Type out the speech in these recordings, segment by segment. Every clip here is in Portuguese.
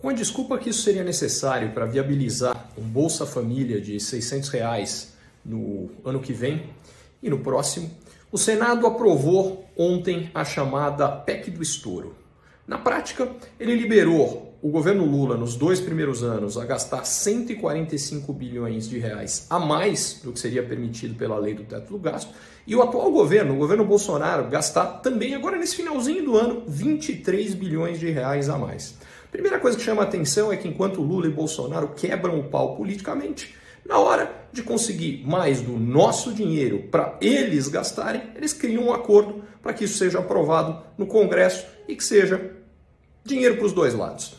Com a desculpa que isso seria necessário para viabilizar um Bolsa Família de R$600 no ano que vem e no próximo, o Senado aprovou ontem a chamada PEC do estouro. Na prática, ele liberou o governo Lula, nos 2 primeiros anos, a gastar 145 bilhões de reais a mais do que seria permitido pela lei do teto do gasto, e o atual governo, o governo Bolsonaro, gastar também, agora nesse finalzinho do ano, 23 bilhões de reais a mais. Primeira coisa que chama a atenção é que enquanto Lula e Bolsonaro quebram o pau politicamente, na hora de conseguir mais do nosso dinheiro para eles gastarem, eles criam um acordo para que isso seja aprovado no Congresso e que seja dinheiro para os dois lados.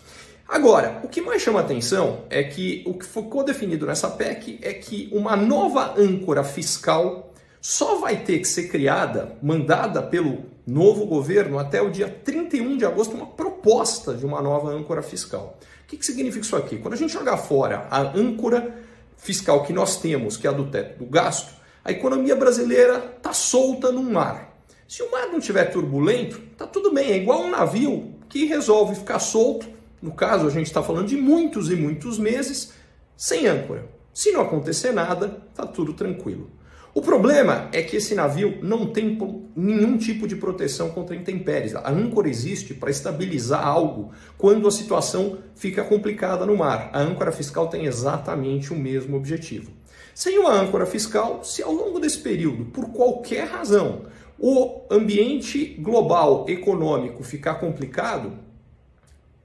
Agora, o que mais chama atenção é que o que ficou definido nessa PEC é que uma nova âncora fiscal só vai ter que ser criada, mandada pelo novo governo até o dia 31 de agosto, uma proposta de uma nova âncora fiscal. O que significa isso aqui? Quando a gente jogar fora a âncora fiscal que nós temos, que é a do teto do gasto, a economia brasileira está solta no mar. Se o mar não estiver turbulento, tá tudo bem, é igual um navio que resolve ficar solto. No caso, a gente está falando de muitos e muitos meses sem âncora. Se não acontecer nada, tá tudo tranquilo. O problema é que esse navio não tem nenhum tipo de proteção contra intempéries. A âncora existe para estabilizar algo quando a situação fica complicada no mar. A âncora fiscal tem exatamente o mesmo objetivo. Sem uma âncora fiscal, se ao longo desse período, por qualquer razão, o ambiente global econômico ficar complicado,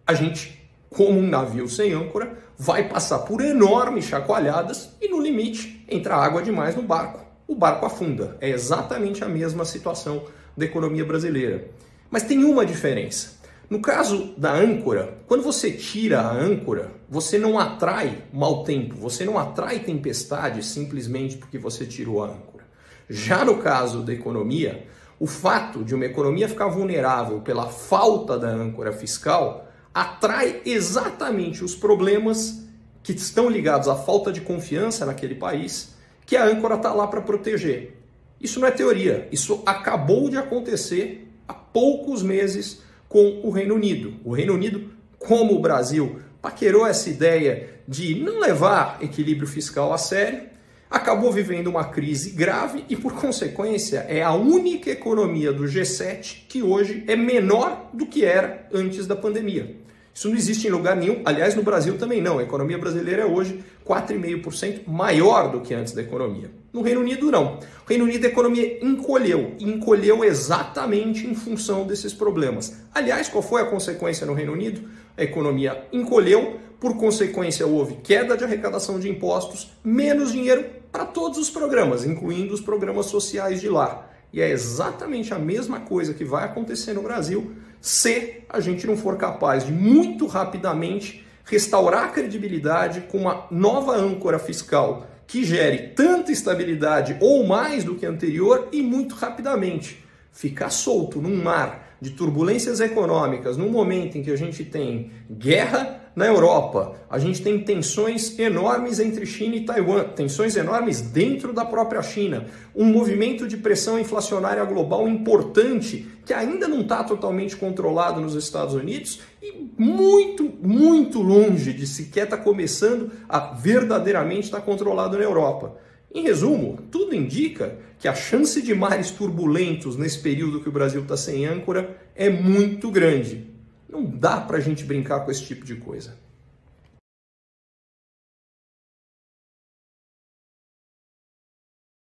a gente, como um navio sem âncora, vai passar por enormes chacoalhadas e, no limite, entra água demais no barco. O barco afunda. É exatamente a mesma situação da economia brasileira. Mas tem uma diferença. No caso da âncora, quando você tira a âncora, você não atrai mau tempo, você não atrai tempestade simplesmente porque você tirou a âncora. Já no caso da economia, o fato de uma economia ficar vulnerável pela falta da âncora fiscal atrai exatamente os problemas que estão ligados à falta de confiança naquele país, que a âncora está lá para proteger. Isso não é teoria, isso acabou de acontecer há poucos meses com o Reino Unido. O Reino Unido, como o Brasil, paquerou essa ideia de não levar equilíbrio fiscal a sério, acabou vivendo uma crise grave e, por consequência, é a única economia do G7 que hoje é menor do que era antes da pandemia. Isso não existe em lugar nenhum, aliás, no Brasil também não. A economia brasileira é hoje 4,5% maior do que antes da economia. No Reino Unido, não. No Reino Unido, a economia encolheu, e encolheu exatamente em função desses problemas. Aliás, qual foi a consequência no Reino Unido? A economia encolheu, por consequência, houve queda de arrecadação de impostos, menos dinheiro para todos os programas, incluindo os programas sociais de lá. E é exatamente a mesma coisa que vai acontecer no Brasil se a gente não for capaz de, muito rapidamente, restaurar a credibilidade com uma nova âncora fiscal que gere tanta estabilidade ou mais do que a anterior e muito rapidamente. Ficar solto num mar de turbulências econômicas num momento em que a gente tem guerra na Europa, a gente tem tensões enormes entre China e Taiwan, tensões enormes dentro da própria China, um movimento de pressão inflacionária global importante que ainda não está totalmente controlado nos Estados Unidos e muito longe de sequer estar começando a verdadeiramente estar controlado na Europa. Em resumo, tudo indica que a chance de mares turbulentos nesse período que o Brasil está sem âncora é muito grande. Não dá para a gente brincar com esse tipo de coisa.